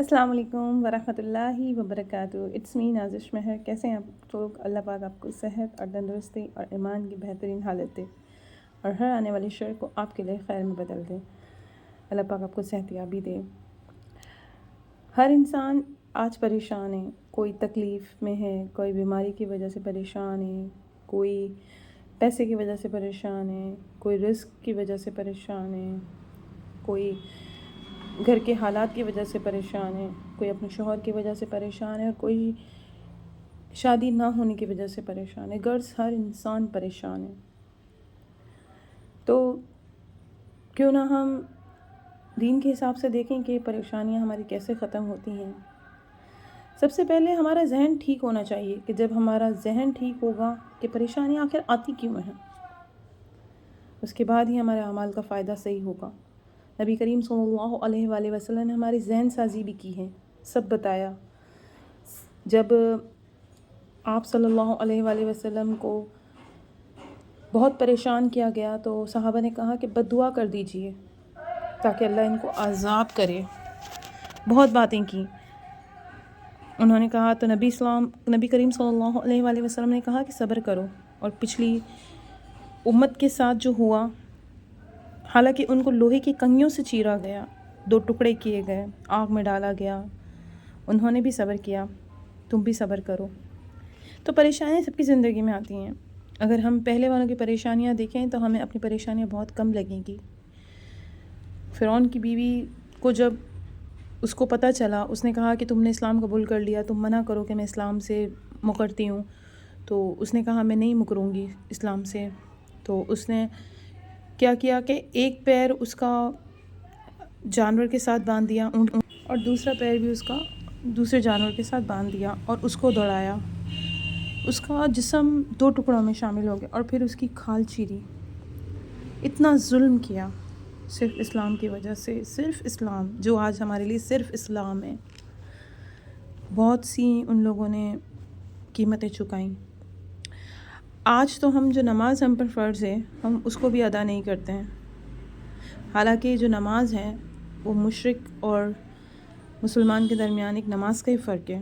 السلام علیکم ورحمۃ اللہ وبرکاتہ. اٹس می نازش مہر. کیسے ہیں آپ لوگ؟ اللہ پاک آپ کو صحت اور تندرستی اور ایمان کی بہترین حالت دے اور ہر آنے والی شر کو آپ کے لیے خیر میں بدل دے. اللہ پاک آپ کو صحت یابی دے. ہر انسان آج پریشان ہے. کوئی تکلیف میں ہے، کوئی بیماری کی وجہ سے پریشان ہے، کوئی پیسے کی وجہ سے پریشان ہے، کوئی رزق کی وجہ سے پریشان ہے، کوئی گھر کے حالات کی وجہ سے پریشان ہے، کوئی اپنے شوہر کی وجہ سے پریشان ہے، اور کوئی شادی نہ ہونے کی وجہ سے پریشان ہے. غرض ہر انسان پریشان ہے. تو کیوں نہ ہم دین کے حساب سے دیکھیں کہ پریشانیاں ہماری کیسے ختم ہوتی ہیں. سب سے پہلے ہمارا ذہن ٹھیک ہونا چاہیے کہ جب ہمارا ذہن ٹھیک ہوگا کہ پریشانیاں آخر آتی کیوں ہیں، اس کے بعد ہی ہمارے اعمال کا فائدہ صحیح ہوگا. نبی کریم صلی اللہ علیہ وآلہ وسلم نے ہماری ذہن سازی بھی کی ہے، سب بتایا. جب آپ صلی اللہ علیہ وآلہ وسلم کو بہت پریشان کیا گیا تو صحابہ نے کہا کہ بد دعا کر دیجئے تاکہ اللہ ان کو عذاب کرے. بہت باتیں کی انہوں نے کہا تو نبی کریم صلی اللہ علیہ وآلہ وسلم نے کہا کہ صبر کرو. اور پچھلی امت کے ساتھ جو ہوا، حالانکہ ان کو لوہے کی کنگھیوں سے چیرا گیا، 2 ٹکڑے کیے گئے، آگ میں ڈالا گیا، انہوں نے بھی صبر کیا. تم بھی صبر کرو. تو پریشانیاں سب کی زندگی میں آتی ہیں. اگر ہم پہلے والوں کی پریشانیاں دیکھیں تو ہمیں اپنی پریشانیاں بہت کم لگیں گی. فرعون کی بیوی کو جب اس کو پتہ چلا، اس نے کہا کہ تم نے اسلام قبول کر لیا، تم منع کرو کہ میں اسلام سے مکرتی ہوں. تو اس نے کہا میں نہیں مکروں گی اسلام سے. تو اس نے کیا کیا کہ ایک پیر اس کا جانور کے ساتھ باندھ دیا اور دوسرا پیر بھی اس کا دوسرے جانور کے ساتھ باندھ دیا اور اس کو دوڑایا. اس کا جسم 2 ٹکڑوں میں شامل ہو گیا اور پھر اس کی کھال چیری. اتنا ظلم کیا صرف اسلام کی وجہ سے. صرف اسلام جو آج ہمارے لیے صرف اسلام ہے. بہت سی ان لوگوں نے قیمتیں چکائیں. آج تو ہم جو نماز ہم پر فرض ہے ہم اس کو بھی ادا نہیں کرتے ہیں. حالانکہ جو نماز ہے وہ مشرک اور مسلمان کے درمیان ایک نماز کا ہی فرق ہے.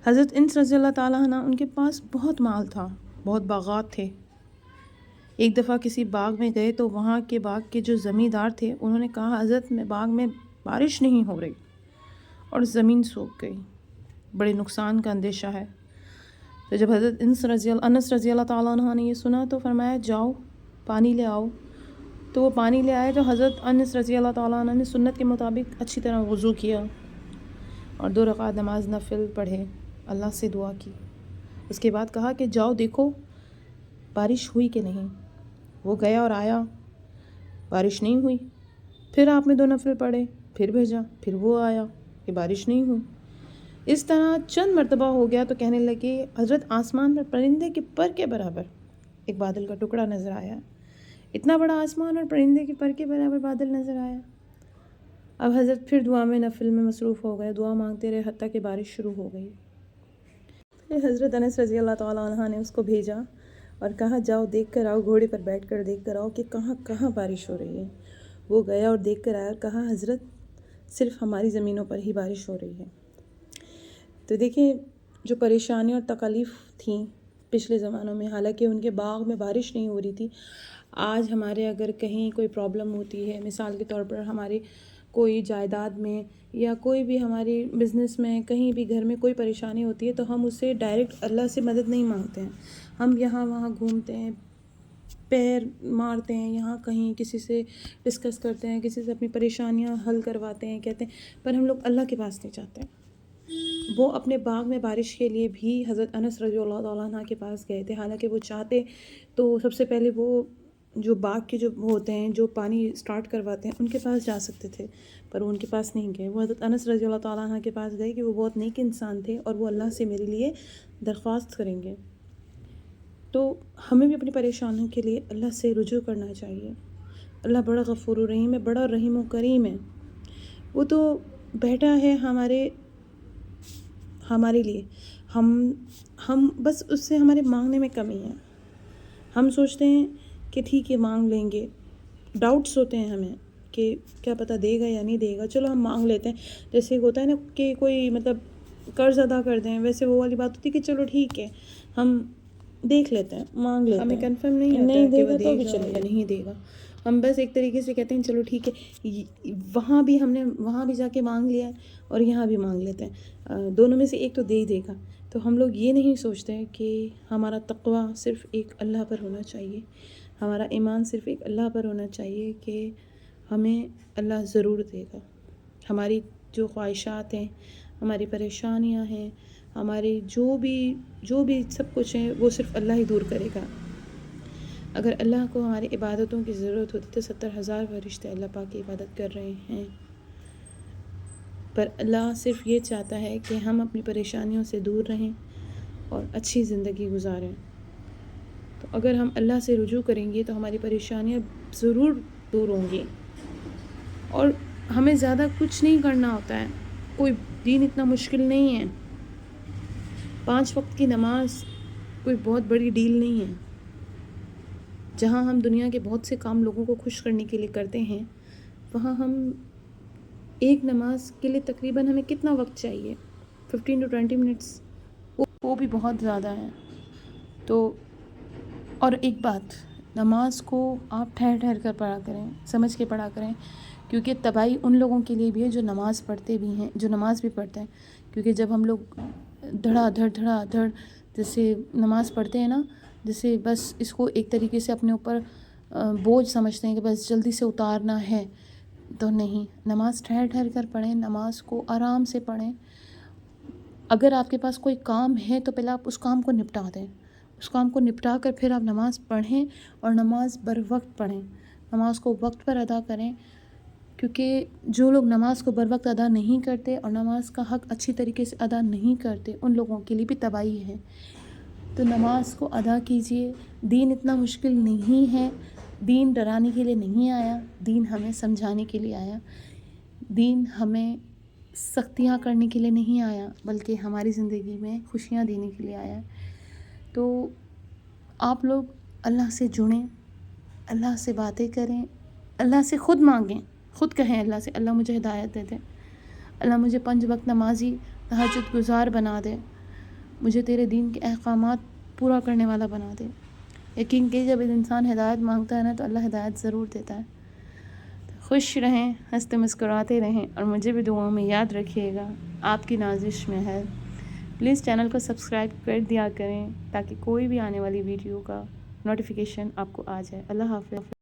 حضرت انس رضی اللہ تعالیٰ عنہ، ان کے پاس بہت مال تھا، بہت باغات تھے. ایک دفعہ کسی باغ میں گئے تو وہاں کے باغ کے جو زمیندار تھے انہوں نے کہا حضرت میں باغ میں بارش نہیں ہو رہی اور زمین سوکھ گئی، بڑے نقصان کا اندیشہ ہے. تو جب حضرت انس رضی اللہ تعالیٰ عنہ نے یہ سنا تو فرمایا جاؤ پانی لے آؤ. تو وہ پانی لے آئے. تو حضرت انس رضی اللہ تعالیٰ عنہ نے سنت کے مطابق اچھی طرح وضو کیا اور 2 رکعت نماز نفل پڑھے، اللہ سے دعا کی. اس کے بعد کہا کہ جاؤ دیکھو بارش ہوئی کہ نہیں. وہ گیا اور آیا، بارش نہیں ہوئی. پھر آپ نے 2 نفل پڑھے، پھر بھیجا، پھر وہ آیا کہ بارش نہیں ہوئی. اس طرح چند مرتبہ ہو گیا تو کہنے لگے حضرت آسمان پر پرندے کے پر کے برابر ایک بادل کا ٹکڑا نظر آیا. اتنا بڑا آسمان اور پرندے کے پر کے برابر بادل نظر آیا. اب حضرت پھر دعا میں نفل میں مصروف ہو گئے، دعا مانگتے رہے حتیٰ کہ بارش شروع ہو گئی. پھر حضرت انس رضی اللہ تعالیٰ عنہ نے اس کو بھیجا اور کہا جاؤ دیکھ کر آؤ، گھوڑے پر بیٹھ کر دیکھ کر آؤ کہ کہاں کہاں بارش ہو رہی ہے. وہ گیا اور دیکھ کر آیا اور کہا حضرت صرف ہماری زمینوں پر ہی بارش ہو رہی ہے. تو دیکھیں جو پریشانی اور تکالیف تھیں پچھلے زمانوں میں، حالانکہ ان کے باغ میں بارش نہیں ہو رہی تھی. آج ہمارے اگر کہیں کوئی پرابلم ہوتی ہے، مثال کے طور پر ہماری کوئی جائیداد میں یا کوئی بھی ہماری بزنس میں کہیں بھی گھر میں کوئی پریشانی ہوتی ہے تو ہم اسے ڈائریکٹ اللہ سے مدد نہیں مانگتے ہیں. ہم یہاں وہاں گھومتے ہیں، پیر مارتے ہیں، یہاں کہیں کسی سے ڈسکس کرتے ہیں، کسی سے اپنی پریشانیاں حل کرواتے ہیں، کہتے ہیں. پر ہم لوگ اللہ کے پاس نہیں جاتے. وہ اپنے باغ میں بارش کے لیے بھی حضرت انس رضی اللہ تعالیٰ عنہ کے پاس گئے تھے. حالانکہ وہ چاہتے تو سب سے پہلے وہ جو باغ کے جو ہوتے ہیں جو پانی سٹارٹ کرواتے ہیں ان کے پاس جا سکتے تھے، پر وہ ان کے پاس نہیں گئے. وہ حضرت انس رضی اللہ تعالیٰ عنہ کے پاس گئے کہ وہ بہت نیک انسان تھے اور وہ اللہ سے میرے لیے درخواست کریں گے. تو ہمیں بھی اپنی پریشانیوں کے لیے اللہ سے رجوع کرنا چاہیے. اللہ بڑا غفور و رحیم ہے، بڑا رحیم و کریم ہے. وہ تو بیٹھا ہے ہمارے لیے. ہم بس اس سے ہمارے مانگنے میں کمی ہے. ہم سوچتے ہیں کہ ٹھیک ہے مانگ لیں گے، ڈاؤٹس ہوتے ہیں ہمیں. کہ کیا پتہ دے گا یا نہیں دے گا، چلو ہم مانگ لیتے ہیں. جیسے ہوتا ہے نا کہ کوئی مطلب قرض ادا کر دیں، ویسے وہ والی بات ہوتی ہے کہ چلو ٹھیک ہے ہم دیکھ لیتے ہیں، مانگ لیتے ہیں، ہمیں کنفرم نہیں ہوتا ہے کہ وہ دے گا یا نہیں دے گا. ہم بس ایک طریقے سے کہتے ہیں چلو ٹھیک ہے. وہاں بھی ہم نے وہاں بھی جا کے مانگ لیا ہے اور یہاں بھی مانگ لیتے ہیں، دونوں میں سے ایک تو دے ہی دے گا. تو ہم لوگ یہ نہیں سوچتے کہ ہمارا تقویٰ صرف ایک اللہ پر ہونا چاہیے، ہمارا ایمان صرف ایک اللہ پر ہونا چاہیے کہ ہمیں اللہ ضرور دے گا. ہماری جو خواہشات ہیں، ہماری پریشانیاں ہیں، ہماری جو بھی سب کچھ ہے وہ صرف اللہ ہی دور کرے گا. اگر اللہ کو ہماری عبادتوں کی ضرورت ہوتی تو 70,000 فرشتے اللہ پاک کی عبادت کر رہے ہیں. پر اللہ صرف یہ چاہتا ہے کہ ہم اپنی پریشانیوں سے دور رہیں اور اچھی زندگی گزاریں. تو اگر ہم اللہ سے رجوع کریں گے تو ہماری پریشانیاں ضرور دور ہوں گی. اور ہمیں زیادہ کچھ نہیں کرنا ہوتا ہے، کوئی دین اتنا مشکل نہیں ہے. 5 وقت کی نماز کوئی بہت بڑی ڈیل نہیں ہے. جہاں ہم دنیا کے بہت سے کام لوگوں کو خوش کرنے کے لیے کرتے ہیں، وہاں ہم ایک نماز کے لیے تقریباً ہمیں کتنا وقت چاہیے؟ 15 to 20 منٹس، وہ بھی بہت زیادہ ہے. تو اور ایک بات، نماز کو آپ ٹھہر ٹھہر کر پڑھا کریں، سمجھ کے پڑھا کریں، کیونکہ تباہی ان لوگوں کے لیے بھی ہے جو نماز پڑھتے بھی ہیں، جو نماز بھی پڑھتے ہیں. کیونکہ جب ہم لوگ دھڑا دھڑ جیسے نماز پڑھتے ہیں نا، جیسے بس اس کو ایک طریقے سے اپنے اوپر بوجھ سمجھتے ہیں کہ بس جلدی سے اتارنا ہے، تو نہیں. نماز ٹھہر ٹھہر کر پڑھیں، نماز کو آرام سے پڑھیں. اگر آپ کے پاس کوئی کام ہے تو پہلے آپ اس کام کو نپٹا دیں، اس کام کو نپٹا کر پھر آپ نماز پڑھیں، اور نماز بر وقت پڑھیں، نماز کو وقت پر ادا کریں. کیونکہ جو لوگ نماز کو بر وقت ادا نہیں کرتے اور نماز کا حق اچھی طریقے سے ادا نہیں کرتے، ان لوگوں کے لیے بھی تباہی ہے. تو نماز کو ادا کیجیے. دین اتنا مشکل نہیں ہے، دین ڈرانے کے لیے نہیں آیا، دین ہمیں سمجھانے کے لیے آیا. دین ہمیں سختیاں کرنے کے لیے نہیں آیا، بلکہ ہماری زندگی میں خوشیاں دینے کے لیے آیا. تو آپ لوگ اللہ سے جڑیں، اللہ سے باتیں کریں، اللہ سے خود مانگیں، خود کہیں اللہ سے اللہ مجھے ہدایت دے دے، اللہ مجھے 5 وقت نمازی تہجد گزار بنا دے، مجھے تیرے دین کے احکامات پورا کرنے والا بنا دے. یقین کہ جب انسان ہدایت مانگتا ہے نا تو اللہ ہدایت ضرور دیتا ہے. خوش رہیں، ہنستے مسکراتے رہیں، اور مجھے بھی دعاؤں میں یاد رکھیے گا. آپ کی نازش میں ہے. پلیز چینل کو سبسکرائب کر دیا کریں تاکہ کوئی بھی آنے والی ویڈیو کا نوٹیفیکیشن آپ کو آ جائے. اللہ حافظ.